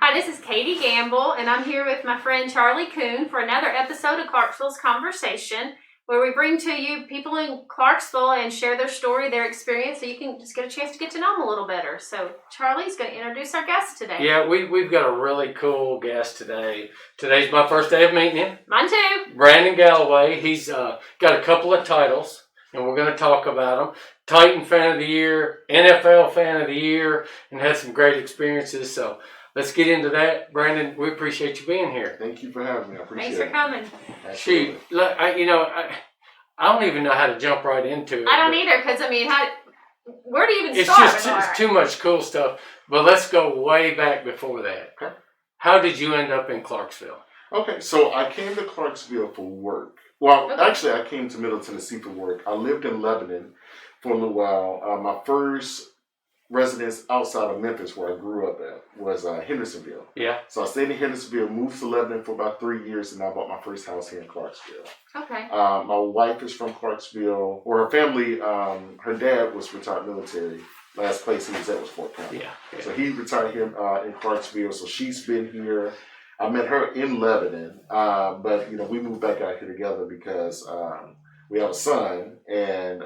Hi, this is Katie Gamble, and I'm here with my friend Charlie Coon for another episode of Clarksville's Conversation, where we bring to you people in Clarksville and share their story, their experience, so you can just get a chance to get to know them a little better. So Charlie's going to introduce our guest today. Yeah, we've got a really cool guest today. Today's my first day of meeting him. Mine too. Brandon Galloway. He's got a couple of titles, and we're going to talk about them. Titan Fan of the Year, NFL Fan of the Year, and had some great experiences. So let's get into that. Brandon, we appreciate you being here. Thank you for having me. I appreciate it. Thanks for coming. Shoot, look, I don't even know how to jump right into it. I don't either, because, where do you even It's start? it's too much cool stuff. But let's go way back before that. Okay. How did you end up in Clarksville? Okay, so I came to Clarksville for work. Well, actually, I came to Middle Tennessee for work. I lived in Lebanon for a little while. My first residence outside of Memphis, where I grew up at, was Hendersonville. Yeah. So I stayed in Hendersonville, moved to Lebanon for about 3 years, and I bought my first house here in Clarksville. Okay. My wife is from Clarksville, or her family, her dad was retired military. Last place he was at was Fort Campbell. Yeah. So he retired here in Clarksville, so she's been here. I met her in Lebanon, but we moved back out here together because we have a son, and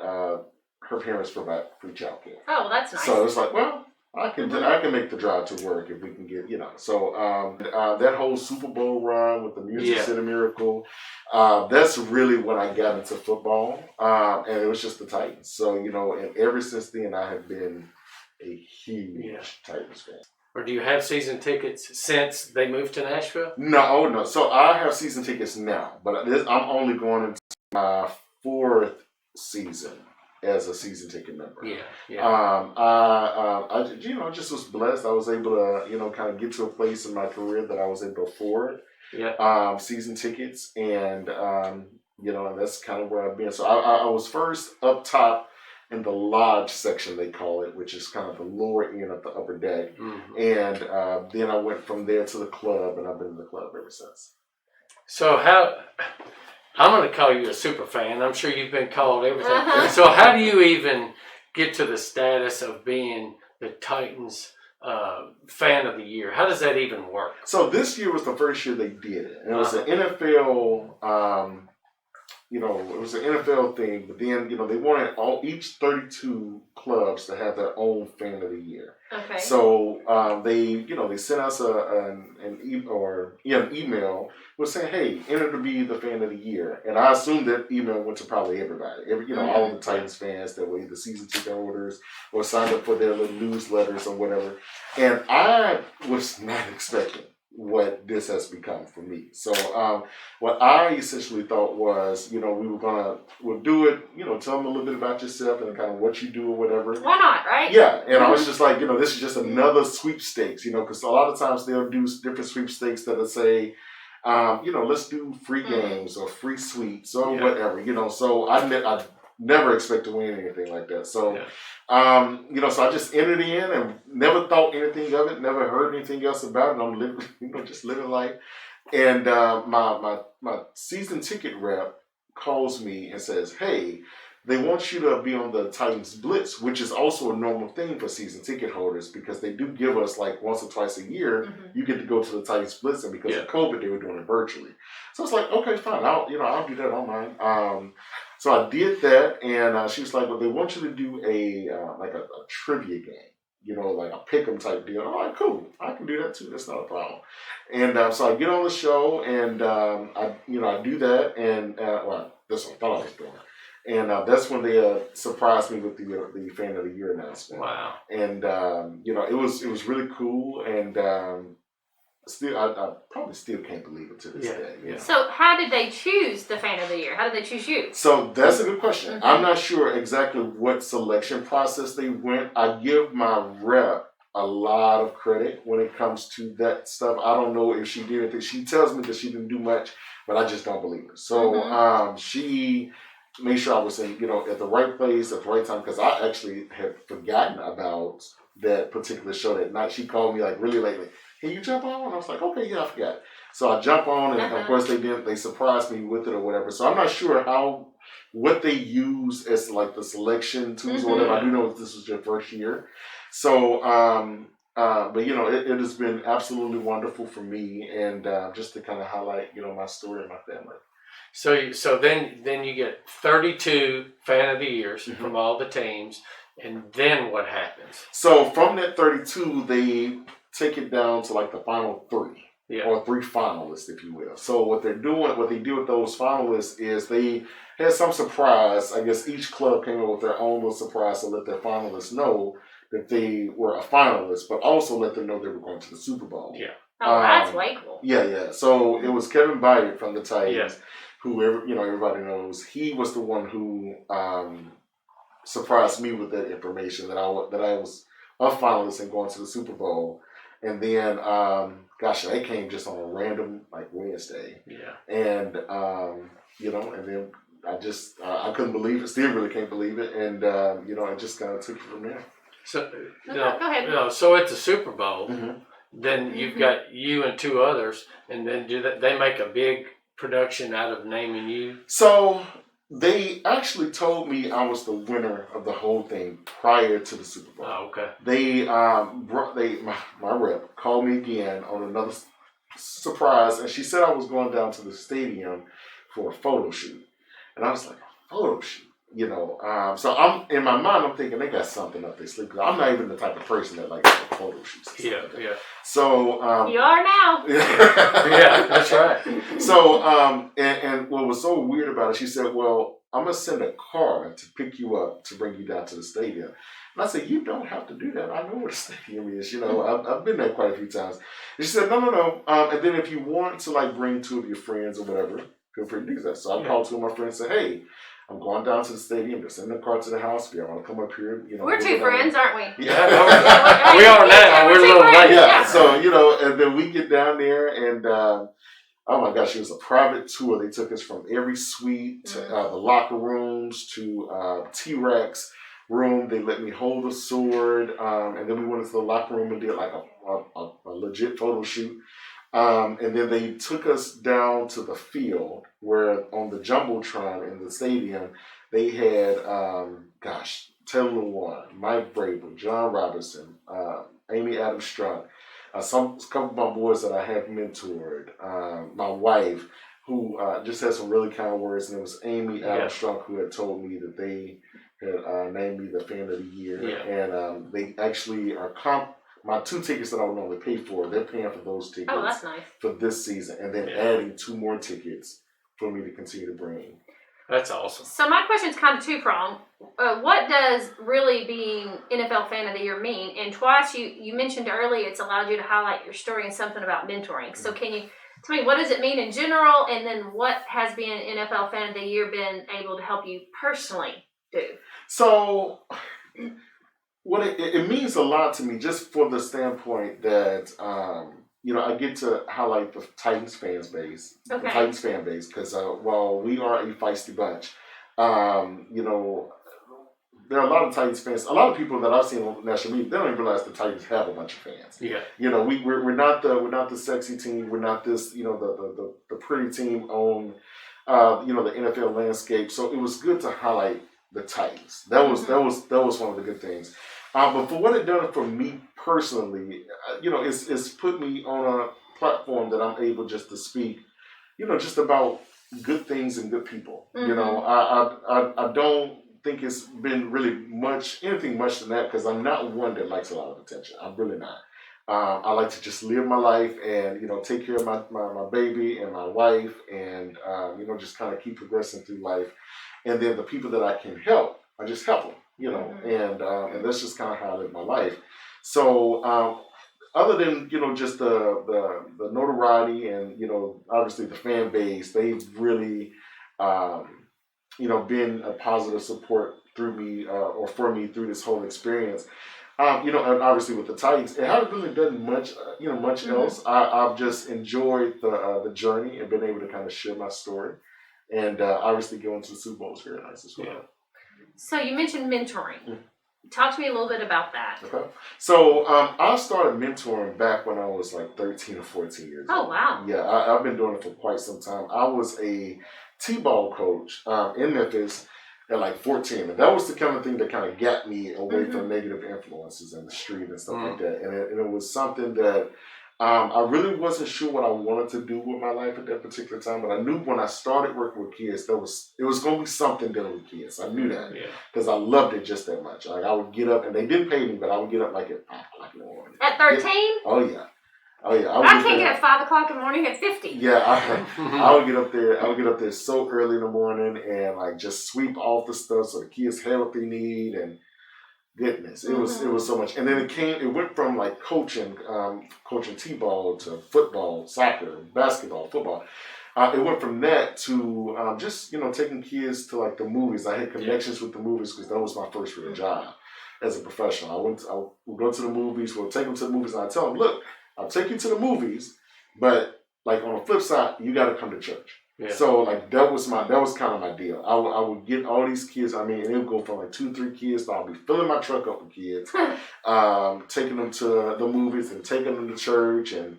her parents provide free childcare. Oh, well, that's nice. So it's like, well, I can make the drive to work if we can get, So that whole Super Bowl run with the Music City Miracle, that's really when I got into football, and it was just the Titans. So, and ever since then, I have been a huge Titans fan. Or do you have season tickets since they moved to Nashville? No. So I have season tickets now, but I'm only going into my fourth season as a season ticket member. I just was blessed. I was able to, kind of get to a place in my career that I was able to afford season tickets, and that's kind of where I've been. So I was first up top in the lodge section, they call it, which is kind of the lower end of the upper deck. Mm-hmm. And then I went from there to the club, and I've been in the club ever since. So I'm going to call you a super fan. I'm sure you've been called everything. Uh-huh. So how do you even get to the status of being the Titans fan of the year? How does that even work? So this year was the first year they did it. And it was an NFL... it was an NFL thing, but then, they wanted each 32 clubs to have their own fan of the year. Okay. So they sent us an email with saying, hey, enter to be the fan of the year. And I assumed that email went to probably everybody. All of the Titans fans that were either season ticket holders or signed up for their little newsletters or whatever. And I was not expecting what this has become for me. So what I essentially thought was, we'll do it, tell them a little bit about yourself and kind of what you do or whatever. Why not, right? Yeah, and I was just like, this is just another sweepstakes, because a lot of times they'll do different sweepstakes that'll say, let's do free games or free sweeps or whatever, so I never expect to win anything like that. So, so I just entered in and never thought anything of it, never heard anything else about it. I'm living, just living life. And my season ticket rep calls me and says, hey, they want you to be on the Titans Blitz, which is also a normal thing for season ticket holders because they do give us like once or twice a year, you get to go to the Titans Blitz, and because of COVID, they were doing it virtually. So it's like, okay, fine, I'll do that online. So I did that, and she was like, well, they want you to do a trivia game, like a pick'em type deal. I'm like, cool, I can do that too. That's not a problem. And so I get on the show, and I do that, and that's what I thought I was doing. And that's when they surprised me with the fan of the year announcement. Wow! And it was really cool, and still I probably still can't believe it to this day. Yeah. So how did they choose the fan of the year? How did they choose you? So that's a good question. Mm-hmm. I'm not sure exactly what selection process they went. I give my rep a lot of credit when it comes to that stuff. I don't know if she did anything. She tells me that she didn't do much, but I just don't believe her. So she made sure I was in, at the right place at the right time, because I actually had forgotten about that particular show that night. She called me like really lately. Can you jump on? And I was like, okay, yeah, I forgot. So I jump on, and of course they surprised me with it or whatever. So I'm not sure what they use as like the selection tools or whatever. I do know this was your first year. So but you know, it has been absolutely wonderful for me, and just to kind of highlight, you know, my story and my family. So then you get 32 fan of the years Mm-hmm. from all the teams, and then what happens? So from that 32, they take it down to like the final 3. Yeah. Or 3 finalists, if you will. So what they do with those finalists is they had some surprise. I guess each club came up with their own little surprise to let their finalists know that they were a finalist, but also let them know they were going to the Super Bowl. Yeah. Oh, that's way cool. Yeah. So it was Kevin Byard from the Titans, Yeah. who everybody knows. He was the one who surprised me with that information that I was a finalist and going to the Super Bowl. And then, they came just on a random like Wednesday. Yeah. And and then I couldn't believe it. Still really can't believe it. And I just kind of took it from there. So Go ahead. So at the Super Bowl, Mm-hmm. then you've got you and 2 others, and then they make a big production out of naming you? So they actually told me I was the winner of the whole thing prior to the Super Bowl. Oh, okay. They my rep called me again on another surprise, and she said I was going down to the stadium for a photo shoot, and I was like, a photo shoot, So I'm in my mind, I'm thinking they got something up their sleeve, because I'm not even the type of person that likes photo shoots. Yeah. So you are now. Yeah, that's right. So and what was so weird about it, she said, "Well, I'm gonna send a car to pick you up to bring you down to the stadium." And I said, "You don't have to do that. I know where the stadium is. I've been there quite a few times." And she said, "No. And then if you want to like bring 2 of your friends or whatever, feel free to do that." So I called 2 of my friends and said, "Hey, I'm going down to the stadium. Just send the car to the house. If you want to come up here, We're 2 friends, aren't we? Yeah, we are now. We're a little late. Yeah. So and then we get down there, and oh my gosh, it was a private tour. They took us from every suite to the locker rooms to T-Rex room. They let me hold a sword, and then we went into the locker room and did like a legit photo shoot. And then they took us down to the field where on the Jumbotron in the stadium, they had, Taylor Lewan, Mike Vrabel, John Robinson, Amy Adams Strunk, a couple of my boys that I had mentored, my wife, who just had some really kind words, and it was Amy Adams Strunk who had told me that they had named me the fan of the year. Yeah. And they actually are my 2 tickets that I would normally pay for, they're paying for those tickets. Oh, that's nice. For this season, and then adding 2 more tickets for me to continue to bring. That's awesome. So my question's kind of 2-pronged. What does really being NFL Fan of the Year mean? And twice you mentioned earlier it's allowed you to highlight your story and something about mentoring. So can you tell me what does it mean in general, and then what has being NFL Fan of the Year been able to help you personally do? So what it means a lot to me, just for the standpoint that I get to highlight the Titans fan base, because while we are a feisty bunch, there are a lot of Titans fans. A lot of people that I've seen on national media, they don't even realize the Titans have a bunch of fans. Yeah, we're not the sexy team. We're not this the pretty team on the NFL landscape. So it was good to highlight the Titans. That was one of the good things. But for what it done for me personally, it's put me on a platform that I'm able just to speak, just about good things and good people. Mm-hmm. I don't think it's been really anything much than that, because I'm not one that likes a lot of attention. I'm really not. I like to just live my life and, take care of my baby and my wife and, just kind of keep progressing through life. And then the people that I can help, I just help them. And that's just kind of how I live my life. So other than just the notoriety and obviously the fan base, they've really been a positive support through me or for me through this whole experience. And obviously with the Titans, it hasn't really done much else. I've just enjoyed the journey and been able to kind of share my story, and obviously going to the Super Bowl is very nice as well. Yeah. So you mentioned mentoring. Talk to me a little bit about that. Okay. So I started mentoring back when I was like 13 or 14 years old. Oh, wow. Yeah, I've been doing it for quite some time. I was a T-ball coach in Memphis, at like 14. And that was the kind of thing that kind of got me away Mm-hmm. from negative influences in the street and stuff Mm-hmm. like that. And it was something that I really wasn't sure what I wanted to do with my life at that particular time. But I knew when I started working with kids, it was going to be something dealing with kids. I knew that Yeah. because I loved it just that much. Like I would get up, and they didn't pay me, but I would get up like at 5 o'clock in the morning. At 13? Oh yeah. Oh yeah. I can't get at 5 o'clock in the morning at 50. Yeah, I would get up there. I would get up there so early in the morning and like just sweep off the stuff so the kids have what they need. And goodness, it was so much. And then it went from like coaching t-ball to football, soccer, basketball, football. It went from that to just taking kids to like the movies. I had connections with the movies because that was my first real job as a professional. I would go to the movies. We'll take them to the movies, and I tell them, look, I'll take you to the movies, but like on the flip side, you got to come to church. Yeah. So like that was kind of my deal. I would get all these kids. I mean, it would go from like 2, 3 kids. So I'll be filling my truck up with kids, taking them to the movies and taking them to church. And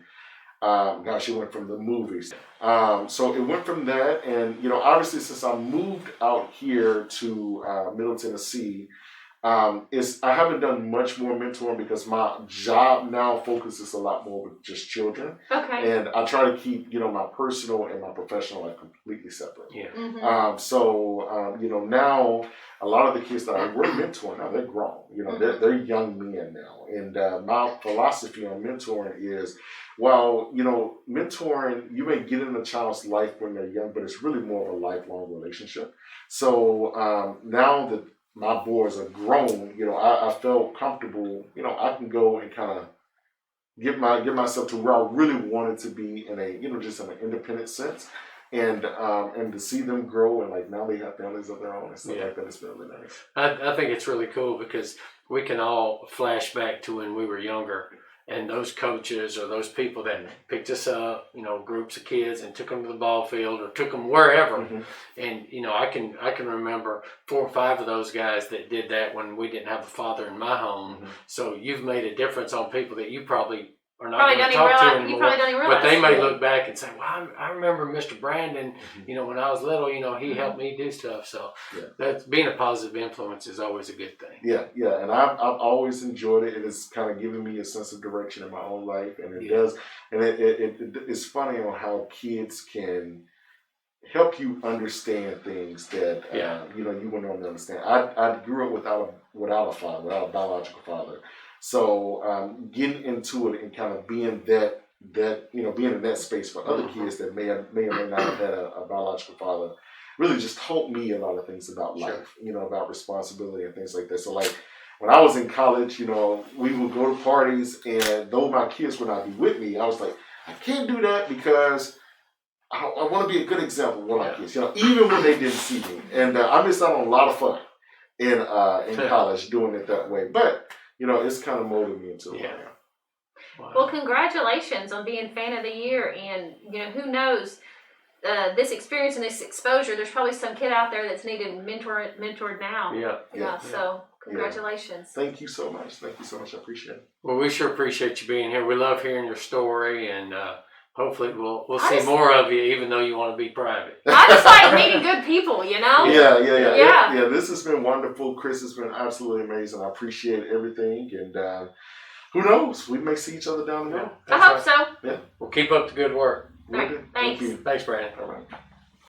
gosh, it went from the movies. So it went from that, and obviously since I moved out here to Middle Tennessee. I haven't done much more mentoring because my job now focuses a lot more with just children. Okay. And I try to keep, my personal and my professional life completely separate. Yeah. Mm-hmm. So now a lot of the kids that I were mentoring now, they're grown. They're young men now. And my philosophy on mentoring is, while, mentoring, you may get in a child's life when they're young, but it's really more of a lifelong relationship. So now that my boys are grown, I felt comfortable, I can go and kind of get myself to where I really wanted to be in a, just in an independent sense. And to see them grow and like now they have families of their own and stuff like that, it's been really nice. I think it's really cool because we can all flash back to when we were younger. And those coaches or those people that picked us up, groups of kids and took them to the ball field or took them wherever. Mm-hmm. And, I can remember 4 or 5 of those guys that did that when we didn't have a father in my home. Mm-hmm. So you've made a difference on people that you probably are not going to talk to anymore. You probably don't even realize. But they may look back and say, well, I remember Mr. Brandon, when I was little, he helped me do stuff. So that's being a positive influence is always a good thing. Yeah. And I've always enjoyed it. It has kind of given me a sense of direction in my own life. And it does. And it's funny on how kids can help you understand things that, you wouldn't normally understand. I grew up without a father, without a biological father. So getting into it and kind of being being in that space for other kids that may or may not have had a biological father really just taught me a lot of things about life, about responsibility and things like that. So like when I was in college, we would go to parties, and though my kids would not be with me, I was like, I can't do that because I want to be a good example for my kids, even when they didn't see me. And I missed out on a lot of fun in college doing it that way. But it's kind of molded me into it. Wow. Well, congratulations on being Fan of the Year. And, who knows, this experience and this exposure, there's probably some kid out there that's needed mentored now. Yeah. So, congratulations. Yeah. Thank you so much. I appreciate it. Well, we sure appreciate you being here. We love hearing your story, and hopefully we'll see more of you, even though you want to be private. I just like meeting good people, Yeah, this has been wonderful. Chris has been absolutely amazing. I appreciate everything. And who knows? We may see each other down the road. I hope so. Yeah. Well, keep up the good work. All right. Thanks. Thank you. Thanks, Brandon. All right.